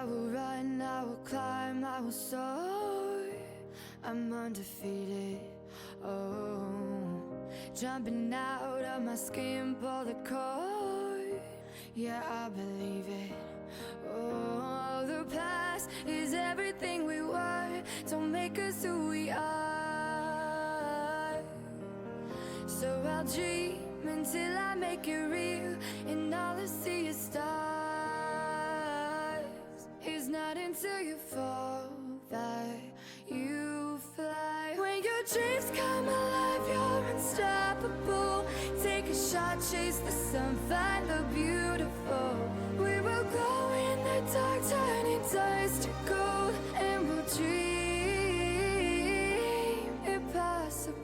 I will run, I will climb, I will soar. I'm undefeated. Oh, jumping out of my skin, pull the cord. Yeah, I believe it. Oh, the past is everything we were. Don't make us who we are. So I'll dream until I make it real, and all I see is stars. It's not until you fall that you fly. When your dreams come alive, you're unstoppable. Take a shot, chase the sun, find the beautiful. We will go in the dark, turning dust to gold, and we'll dream impossible.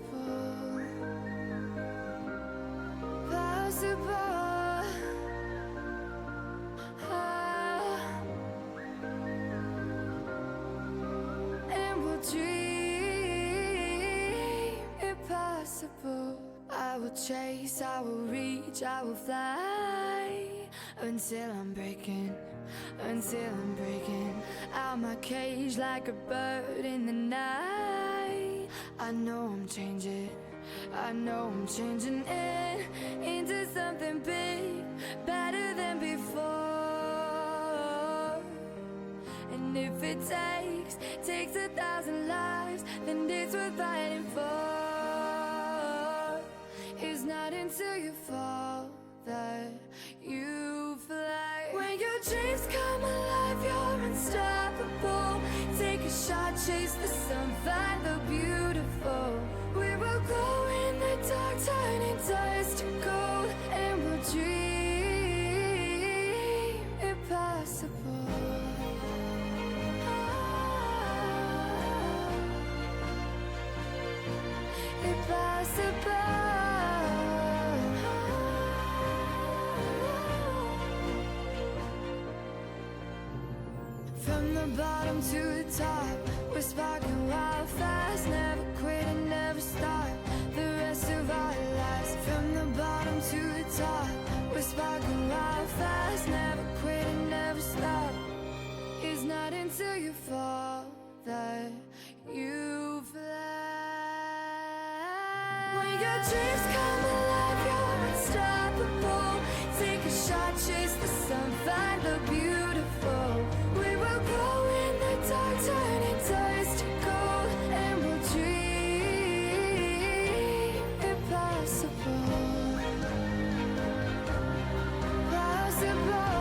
Possible. And we'll dream impossible. I will chase, I will reach, I will fly until I'm breaking out my cage like a bird in the night. I know I'm changing into something big, better than before. And if it takes 1,000 lives, then it's worth fighting for. It's not until you fall that you fly. When your dreams come alive, you're unstoppable. Take a shot, chase the sun, find the beautiful. We will go in the dark, turning dust to gold, and we'll dream impossible. Impossible. From the bottom to the top, we're sparking wild fast. Never quit and never stop the rest of our lives. From the bottom to the top, we're sparking wild fast. Never quit and never stop. It's not until you fall that you fly. When your dreams come alive, you're unstoppable. Take a shot, chase the sun, find the beautiful. We will go in the dark, turning dust to gold, and we'll dream impossible. Possible.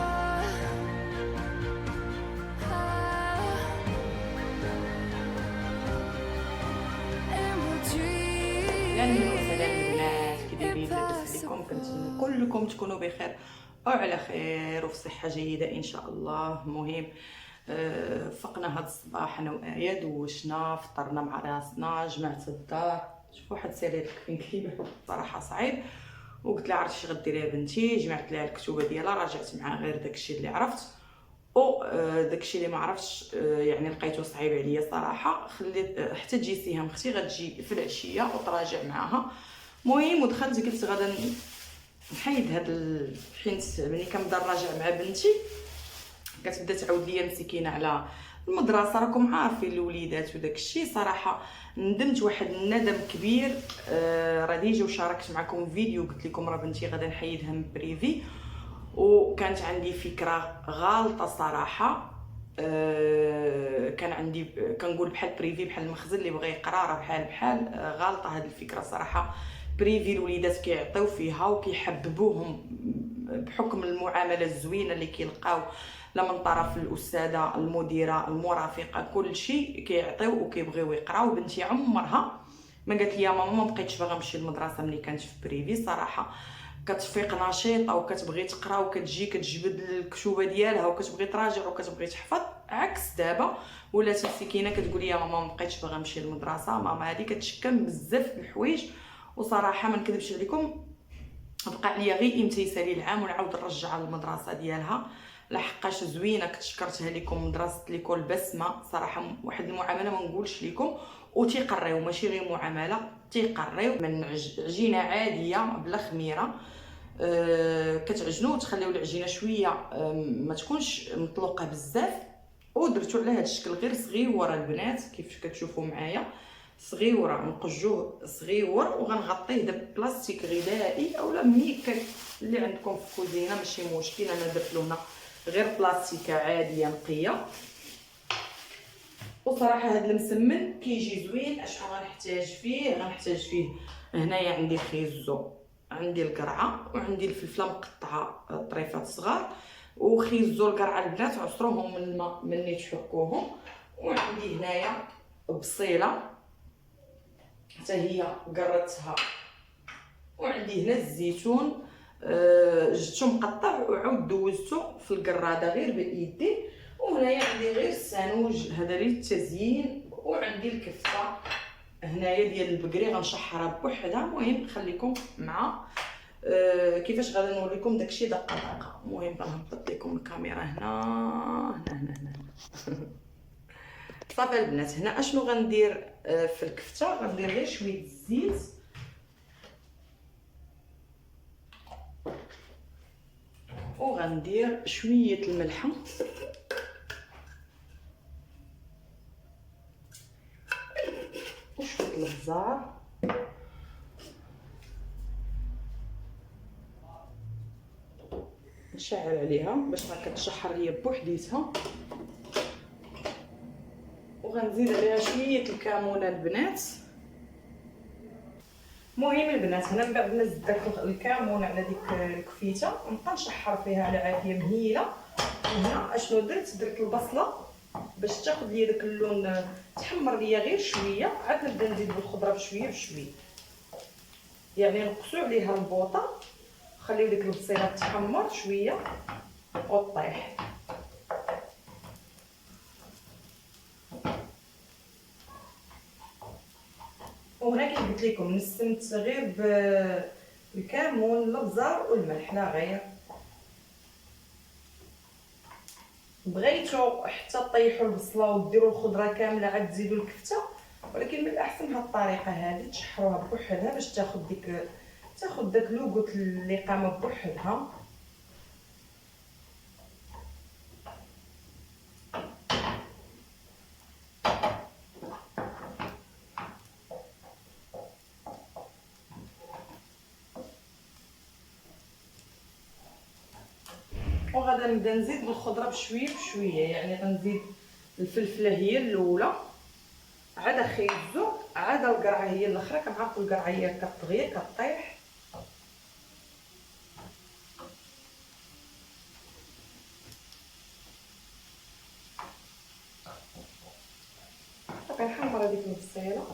And we'll dream. يعني سلام الناس كي دايرين لاباس عليكم؟ كنتمنى كلكم تكونوا بخير وعلى خير وفي صحه جيده ان شاء الله. المهم فقنا هاد الصباح انا وآية، دوشنا فطرنا مع راسنا، جمعت الدار. شوفوا واحد سرير فين كتيبه صراحه صعيب، وقلت لها عرفتي غديري يا بنتي، جمعت لها الكتوبه ديالها، راجعت معها غير داكشي اللي عرفت او داكشي اللي ما عرفتش يعني لقيته صعيب عليا صراحه. خليت حتى تجي سهام اختي غتجي في العشيه وتراجع معاها. المهم ودخلت قلت غدا نحيد هاد حين ملي كنبدا نراجع مع بنتي كتبدا تعاود ليا مسكينه على المدرسه. راكم عارفين الوليدات وداك الشيء. صراحه ندمت واحد الندم كبير. راه ديجا وشاركت معكم فيديو قلت لكم راه بنتي غدا نحيدها من بريفي، وكانت عندي فكره غالطه صراحه. كان عندي كنقول بحال بريفي بحال المخزن اللي بغى يقرا، راه بحال غالطه هذه الفكره صراحه. بريفي الوليدات كيعطيو فيها وكيحببوهم بحكم المعامله الزوينه اللي كيلقاو لا من طرف الاستاذه المديره المرافقه، كل شيء كيعطيو وكيبغيو يقراو. بنتي عمرها ما قالت لي يا ماما ما بقيتش باغا نمشي للمدرسه ملي كانت في بريفي. صراحه كتفيق نشيطه وكتبغي تقرا وكتجي كتجبد الكتوبه ديالها وكتبغي تراجع وكتبغي تحفظ، عكس دابا ولات مسكينه كتقول لي يا ماما ما بقيتش باغا نمشي للمدرسه. ماما هذه كتشكل بزاف الحوايج، وصراحه ما نكذبش عليكم بقى عليا غير امتثالي العام ونعاود نرجعها للمدرسه ديالها. لحقاش زوينه كنت شكرتها لكم مدرسه ليكول بسمه صراحه، واحد المعامله ما نقولش لكم، وتيقريو ماشي غير معامله، تيقريو من عجينه عاديه بلا خميره. كتعجنوا وتخليو العجينه شويه ما تكونش مطلوقه بزاف ودرتو على هذا الشكل غير صغيوره البنات كيفاش كتشوفوا معايا، صغيوره نقجوه صغيور وغنغطيه ببلاستيك غذائي اولا ميكل اللي عندكم في الكوزينه ماشي مشكل. انا درت له هنا غير بلاستيكه عاديه نقيه. وصراحه هذا المسمن كيجي زوين. اشنو غنحتاج فيه؟ غنحتاج فيه هنايا عندي خيزو، عندي القرعه، وعندي الفلفله مقطعه طريفات صغار، وخيزو القرعه البنات عصروهم من الماء ملي تحكوهم، وعندي هنايا بصيله حتى هي قرتها، وعندي هنا الزيتون جبتو مقطع وعاود دوزتو في القراده غير بايدي، وهنايا عندي غير السانوج هذا للتزيين، وعندي الكفته هنايا ديال البقري غنشحرها بوحدها. المهم نخليكم مع كيفاش غادي نوريكم داكشي دقه دقه. المهم غنهبط لكم الكاميرا هنا. صافي البنات، هنا اشنو غندير في الكفته؟ غندير غير شويه الزيت وغندير شويه الملحه وشويه البزار نشعل عليها باش ما كتشحر هي بوحديتها، وغنزيد عليها شويه الكمون البنات. المهم البنات هنا من بعد ما زدت داك الكمون على ديك الكفيته نبقى نشحر فيها على عافيه مهيله. وهنا اشنو درت البصله باش تاخذ لي داك اللون، تحمر ليا غير شويه، عاد نبدا نزيد بالخضره بشويه بشويه، يعني نقصوا عليها البوطه، خليو ديك البصيله تحمر شويه وطيح. وهنا كيف قلت لكم نستمت غير بالكمون الابزار والملح لا غير. بغيتو حتى طيحوا البصله وديروا الخضره كامله عاد تزيدوا الكفته، ولكن من الاحسن هاد الطريقه هذه تشحروها بوحدها باش تاخذ داك لوغوت اللي قامه بوحدها. وغادا نبدا نزيد بالخضره بشويه بشويه، يعني غنزيد الفلفله هي الاولى، عاد خيزو، عاد القرعه هي الاخرى. كنعرفوا القرعه هي كتغير كطيح. كنحمر هذيك البصيله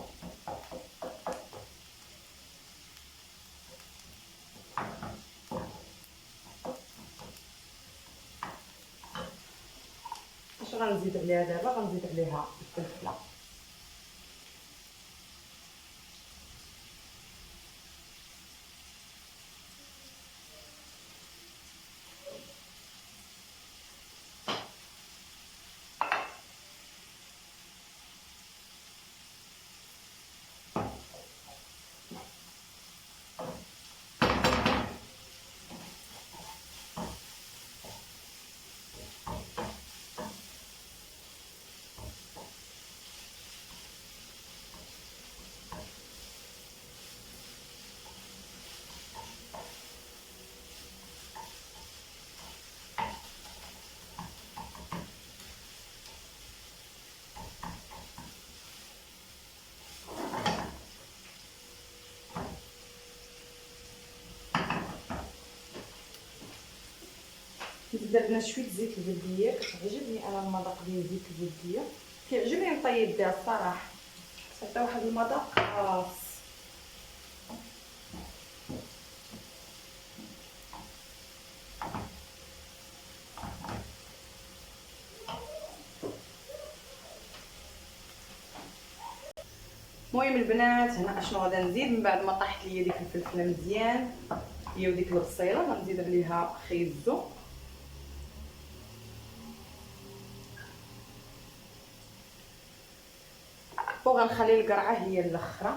اش غنزيد عليها دابا؟ غنزيد عليها الفلفله درنا شويه زيت البلديه. كتعجبني انا المذاق ديال زيت البلديه، كيعجبني نطيب بها الصراحه، كتعطي واحد المذاق خاص. المهم البنات هنا اشنو غادا نزيد من بعد ما طاحت ليا ديك الفلفله مزيان هي وديك البصيله، غنزيد عليها خيزو وغنخلي القرعه هي الاخرى.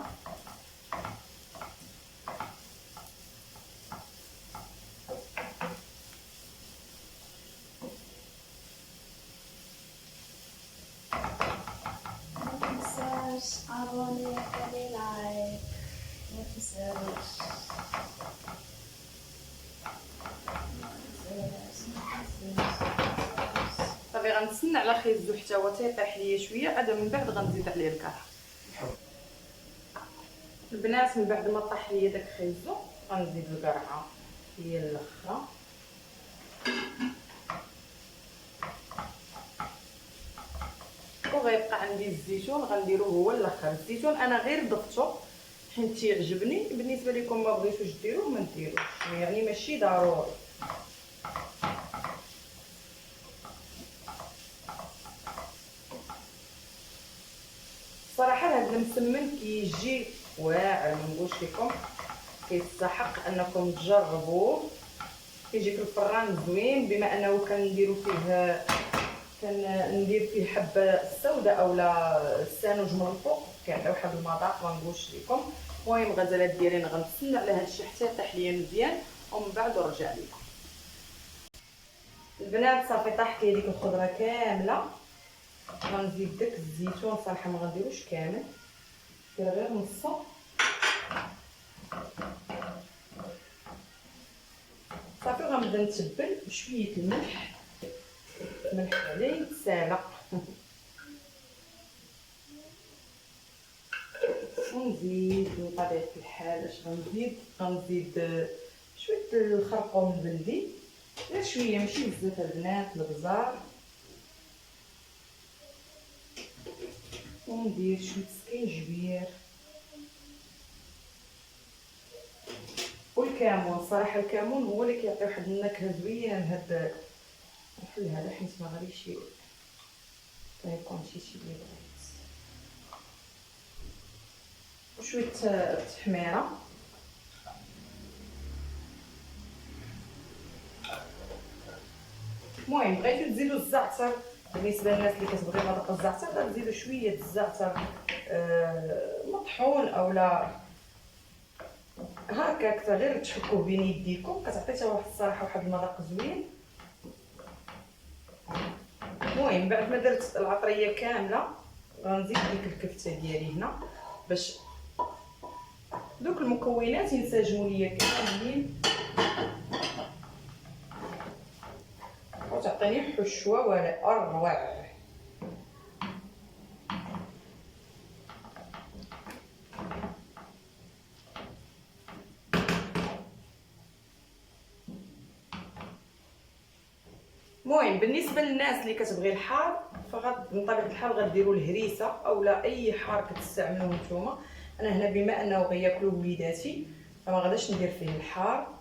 غنتسنى على خيزو حتى هو تيطيح ليا شويه، عاد من بعد غنزيد عليه الكرع. البنات من بعد ما طاح ليا داك خيزو غنزيد القرعه هي الاخرى. وغيبقى عندي الزيتون غنديرو هو الاخر. الزيتون انا غير ضفتو حيت تيعجبني، بالنسبه لكم ما بغيتوش ديروه ما ديروش، يعني ماشي ضروري. صراحه هذا المسمن كيجي واعر، ما نقولش لكم كيستحق انكم تجربوه. كيجي في الفران زوين، بما انه كنديرو فيه كندير فيه حبه السوداء اولا السانوج من الفوق، كيعطي واحد المذاق ما نقولش لكم. المهم غزالات ديالي غنتسنى على هذا الشيء حتى يطيح ليا مزيان ومن بعد نرجع لكم. البنات صافي طاحت لي ديك الخضره كامله، غنزيد داك الزيتون. صراحه ما غنديروش كامل، دير غير نصو. صافي وغنبدا نتبل بشويه الملح عليه ساله ونزيد من طبيعه الحال اش غنزيد شويه الخرقوم البلدي، غير شويه ماشي بزاف البنات، البزار. وندير شويه سكينجبير والكمون. صراحه الكمون هو اللي كيعطي واحد النكهه زوينه لهاد نحل هذا، حيت ما غاديش يكون شي اللي بغيت. وشويه التحميره. المهم بغيتو تزيدوا الزعتر، بالنسبه للناس اللي كتبغي مذاق الزعتر تزيدوا شويه الزعتر مطحون اولا هكاك غير تحكوه بين يديكم، كتعطي حتى واحد الصراحه واحد المذاق زوين. المهم بعد ما درت العطريه كامله غنزيد ديك الكفته ديالي هنا باش دوك المكونات ينسجموا ليا كاملين وتعطيني حشوه ولا اروع. المهم بالنسبه للناس اللي كتبغي الحار فغاد من طبيعه الحال غديروا الهريسه اولا اي حار كتستعملوه نتوما. انا هنا بما انه غياكلوه وليداتي فما غاداش ندير فيه الحار.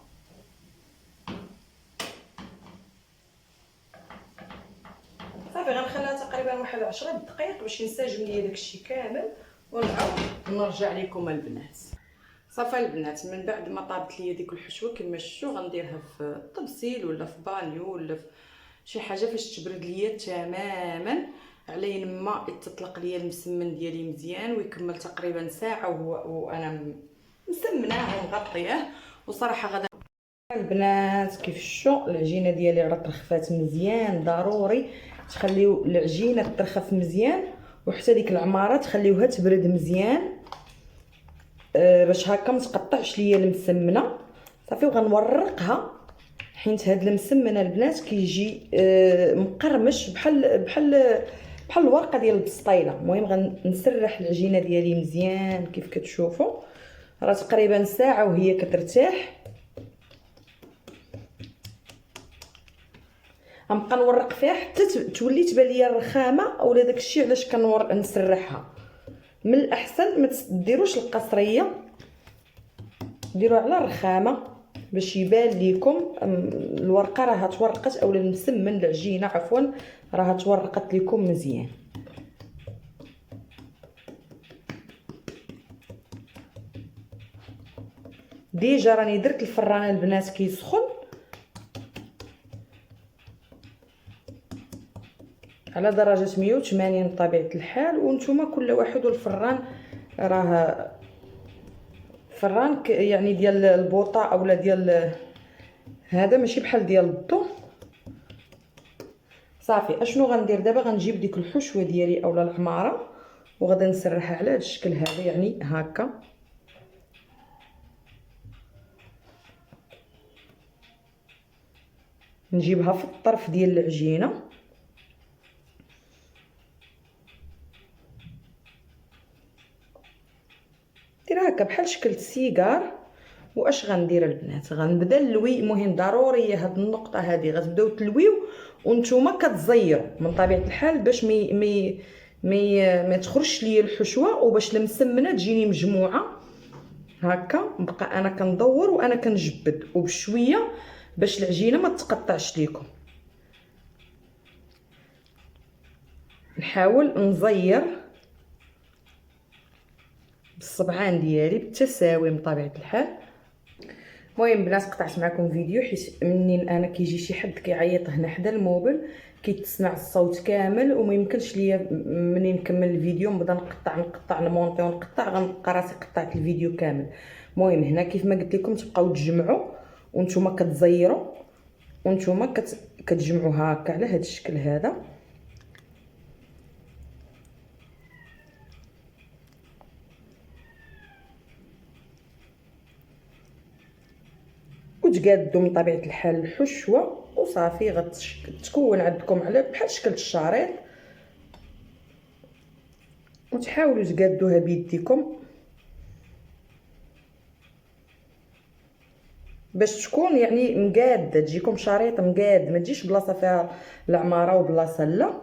صافي غنخليها تقريبا واحد 10 دقائق باش ينسجم ليا داكشي كامل ونعاود نرجع لكم البنات. صافي البنات من بعد ما طابت ليا ديك الحشوه كما شفتوا غنديرها في الطبسيل ولا في بانيو ولا في شي حاجه فاش تبرد ليا تماما على ما تطلق ليا المسمن ديالي مزيان ويكمل تقريبا ساعه وانا مسمناه ومغطياه. وصراحه غدا البنات كيف شفتوا العجينه ديالي راه ترخفات مزيان. ضروري تخليو العجينه ترخف مزيان وحتى ديك العماره تخليوها تبرد مزيان باش هكا ما تقطعش ليا المسمنه. صافي وغنورقها حيت هاد المسمنه البنات كيجي مقرمش بحال الورقه ديال البسطيله. المهم غنسرح العجينه ديالي مزيان كيف كتشوفوا راه تقريبا ساعه وهي كترتاح. غنبقى نورق فيها حتى تولي تبان ليا الرخامه اولا داكشي علاش نسرحها. من الاحسن ما تديروش القصريه، ديروها على الرخامه باش يبان لكم الورقه راها تورقت اولا المسمن العجينه عفوا راها تورقت لكم مزيان. ديجا راني درت الفران البنات كيسخن على درجه 180 بطبيعه الحال. وانتم كل واحد والفران راه فران يعني ديال البوطه اولا ديال هذا ماشي بحال ديال الضو. صافي اشنو غندير دابا غنجيب ديك الحشوه ديالي اولا العماره وغادا نسرحها على هذا الشكل هذا يعني هكا. نجيبها في الطرف ديال العجينه دير هكا بحال شكل السيجار. واش غندير البنات؟ غنبدا نلوي. المهم ضروريه هاد النقطه هادي غتبداو تلويو وانتوما كتزيروا من طبيعه الحال باش ما تخرجش ليا الحشوه، وباش المسمنه تجيني مجموعه هكا. نبقى انا كندور وانا كنجبد وبشويه باش العجينه ما تقطعش ليكم. نحاول نزير بالصبعان ديالي بالتساوي من طبيعه الحال. المهم بنات قطعت معكم فيديو حيت منين انا كيجي شي حد كيعيط هنا حدا الموبل كيتسمع الصوت كامل وما يمكنش ليا منين نكمل الفيديو نبدا نقطع نمونطي ونقطع، غنلقى راسي قطعت الفيديو كامل. المهم هنا كيف ما قلت لكم تبقاو تجمعوا وانتم كتزيروا وانتم كتجمعوا هكا على هذا الشكل هذا. وتقادوا من طبيعه الحال الحشوه وصافي غتكون عندكم على بحال شكل الشريط، وتحاولوا تقادوها بيديكم باش تكون يعني مقاده، تجيكم شريط مقاد، ما تجيش بلاصه فيها العماره وبلاصه لا.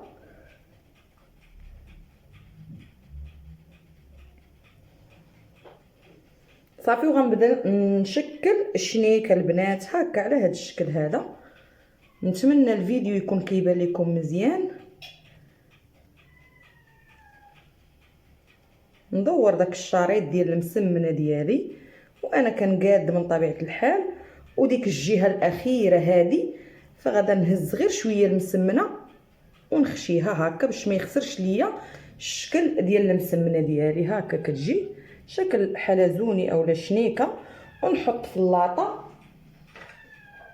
صافي وغنبدا نشكل الشنيكه البنات هكا على هذا الشكل هذا. نتمنى الفيديو يكون كيبان لكم مزيان. ندور داك الشريط ديال المسمنه ديالي وانا كنقاد من طبيعه الحال، وديك الجهه الاخيره هذه فغادا نهز غير شويه المسمنه ونخشيها هكا باش ما يخسرش ليا الشكل ديال المسمنه ديالي. هكا كتجي شكل حلزوني اولا شنيكه، ونحط في اللاطه.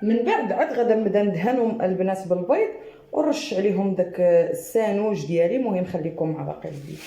من بعد عاد غادا نبدا ندهنهم البنات بالبيض ونرش عليهم داك السانوج ديالي. المهم خليكم مع باقي الفيديو.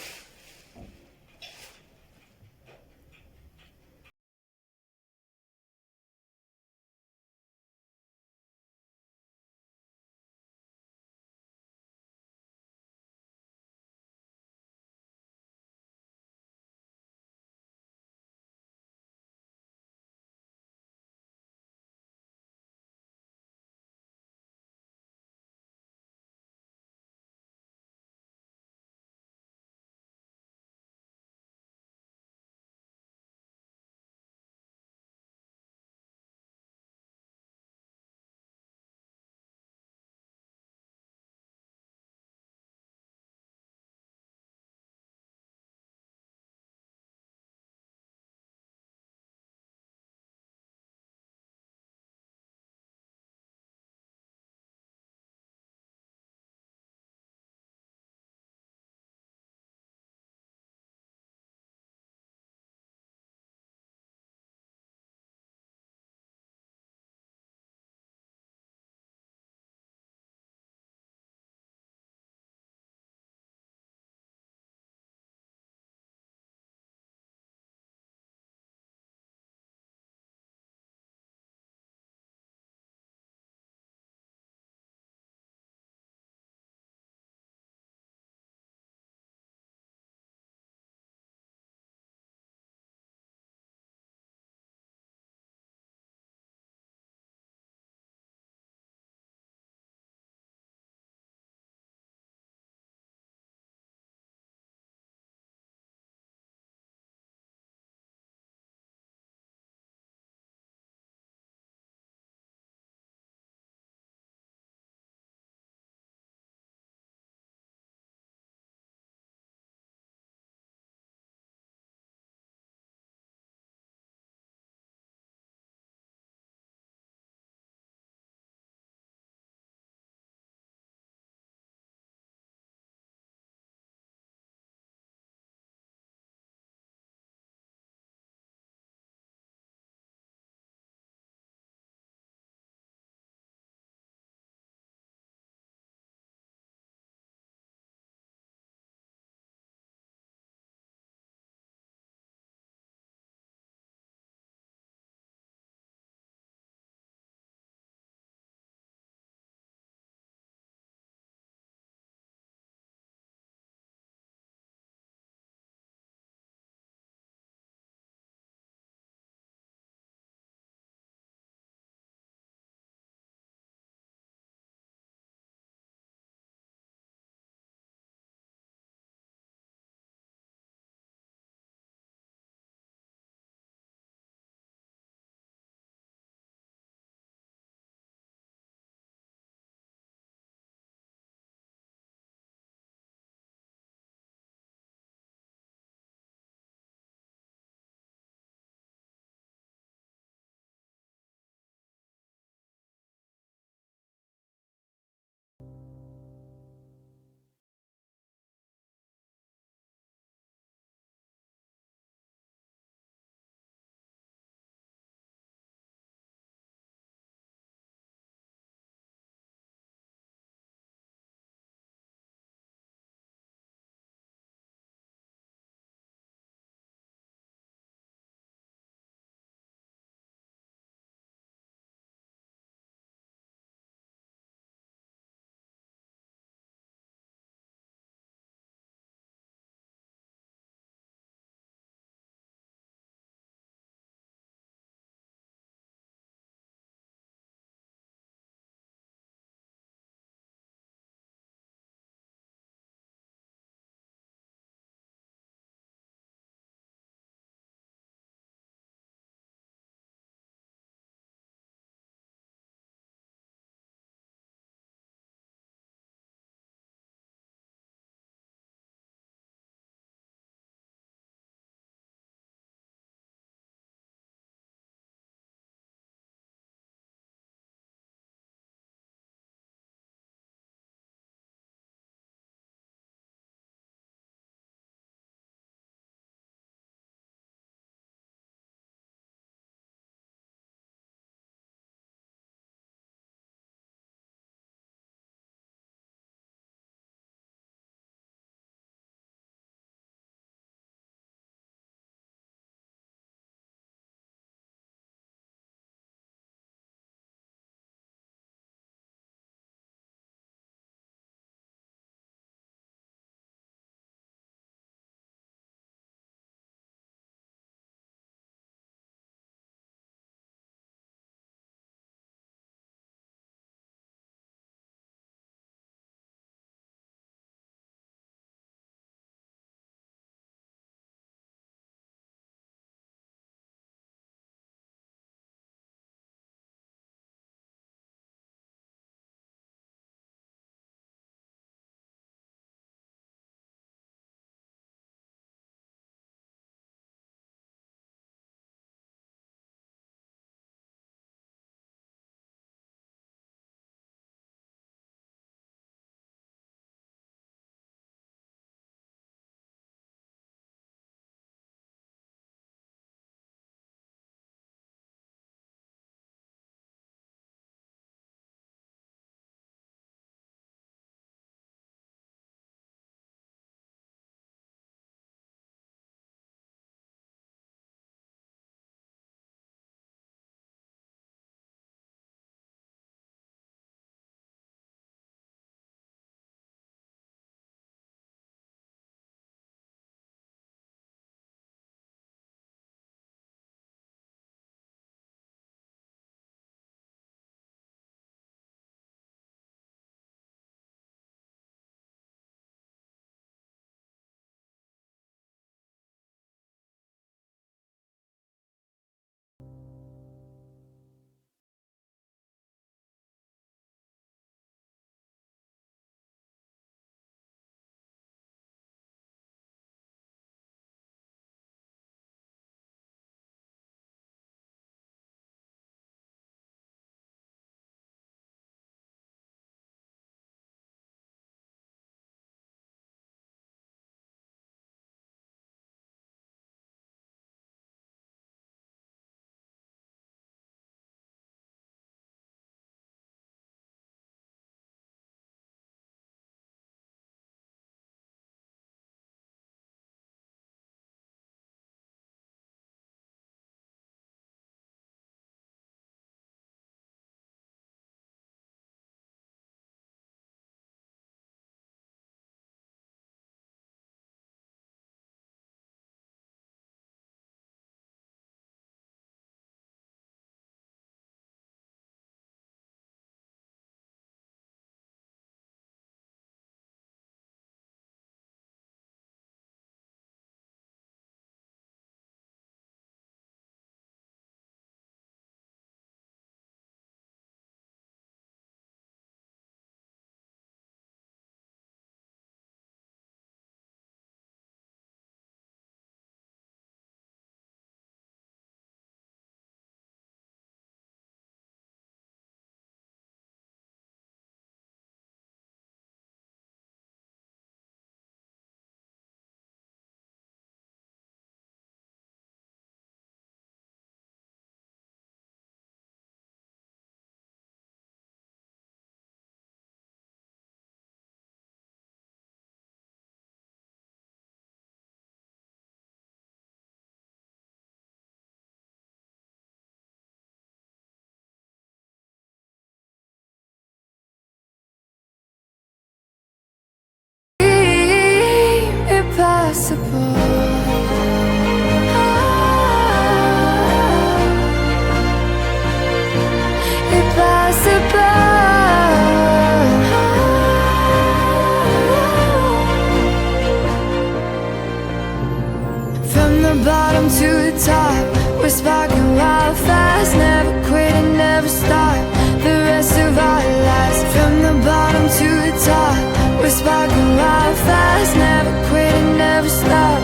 fast, never quit and never stop.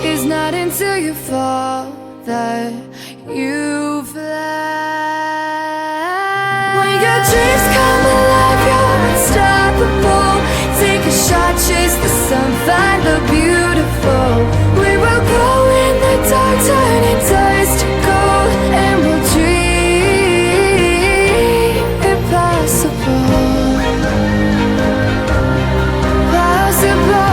It's not until you fall that you fly. When your dreams come alive, you're unstoppable. Take a shot, chase the sun, find the beautiful. We will go in the dark, turning dust to gold, and we'll dream impossible. Possible.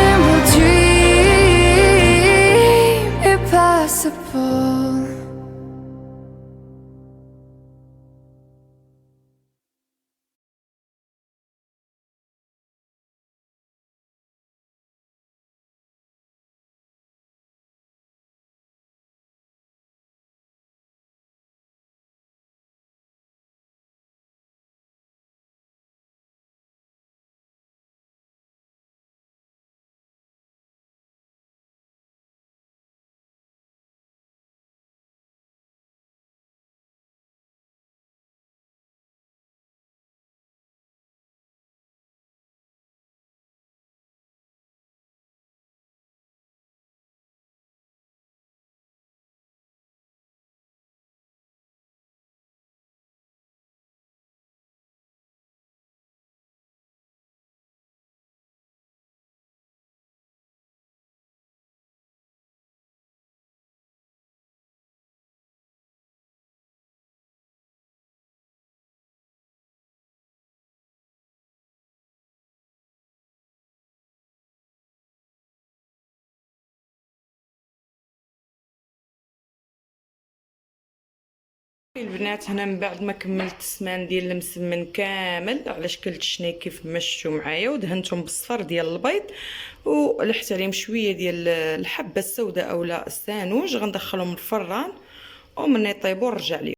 And we'll dream impossible. البنات هنا من بعد ما كملت السمان ديال المسمن كامل على شكل تشني كيف مشوا معايا، ودهنتهم بالصفر ديال البيض ولحت عليهم شويه ديال الحبه السوداء اولا السانوج. غندخلهم الفران ومن يطيبوا نرجع ليه.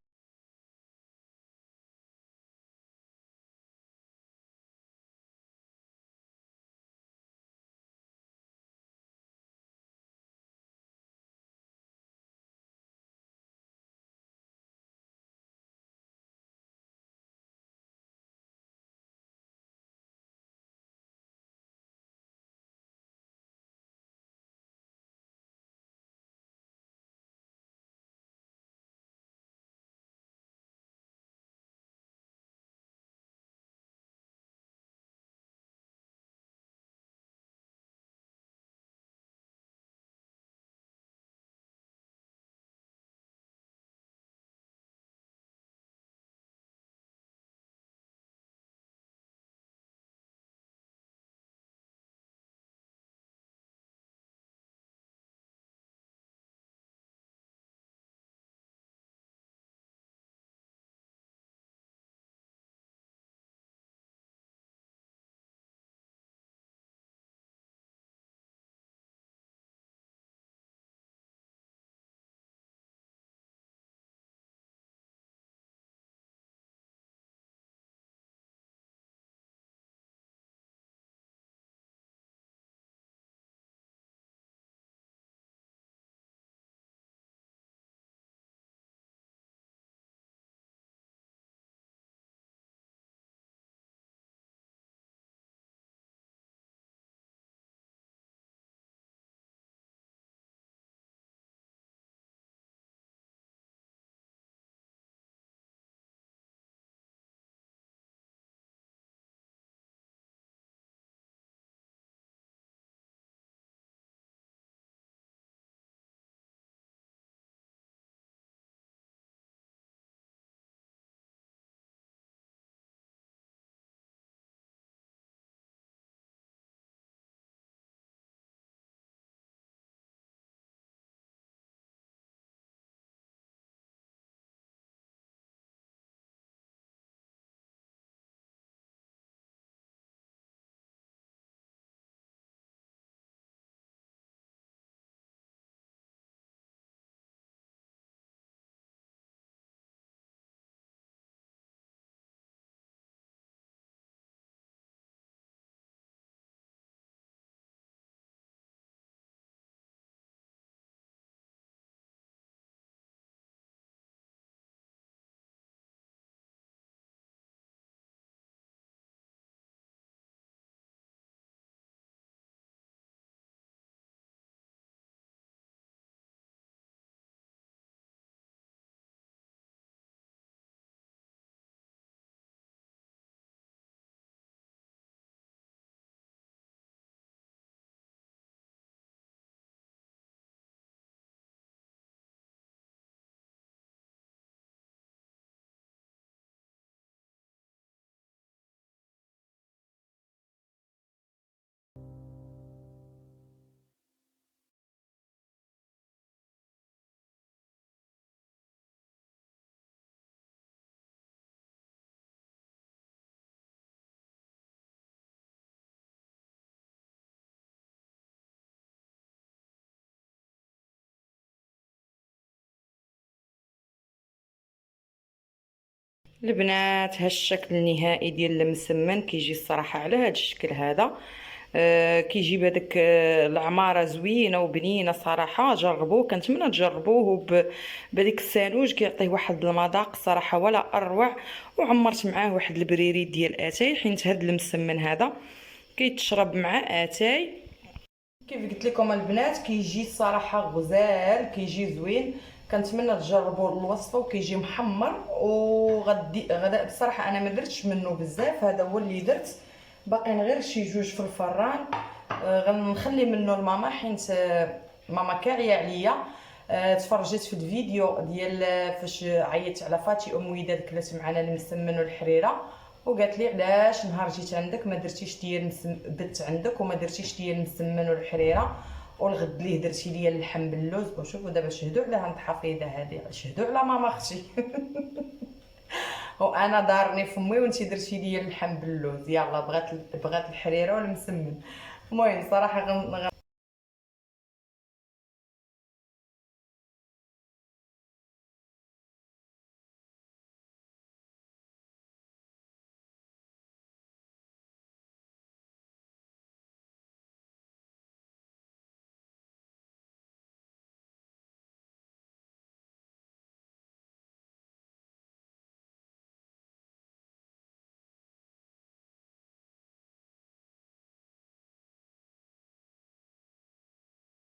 البنات ها الشكل النهائي ديال المسمن كيجي الصراحه على هذا الشكل هذا. كيجيب هذاك العماره زوينه وبنينه صراحه. جربوه، كنتمنى تجربوه بهذيك السالوج، كيعطيه واحد المذاق صراحه ولا اروع. وعمرت معاه واحد البريري ديال اتاي، حيت هذا المسمن هذا كيتشرب مع اتاي. كيف قلت لكم البنات كيجي الصراحه غزال، كيجي زوين. كنتمنى تجربوا الوصفه، وكيجي محمر. غدا بصراحه انا ما درتش منه بزاف، هذا هو اللي درت، باقيين غير شي جوج في الفران. غنخلي منه لماما، حيت ماما كاعيه عليا. تفرجت في الفيديو ديال فاش عيطت على فاتي ام وداد كلات معنا المسمن والحريره، وقالت لي علاش نهار جيت عندك ما درتيش ديال بت عندك وما درتيش ديال المسمن والحريره، والغد ليه درتي ليا اللحم باللوز. وشوفوا دابا شهدوا على هاد الحفيظه هذه، شهدوا على ماما اختي. وانا دارني فمي وانتي درتي ليا اللحم باللوز. يلا بغات الحريره والمسمن. المهم صراحه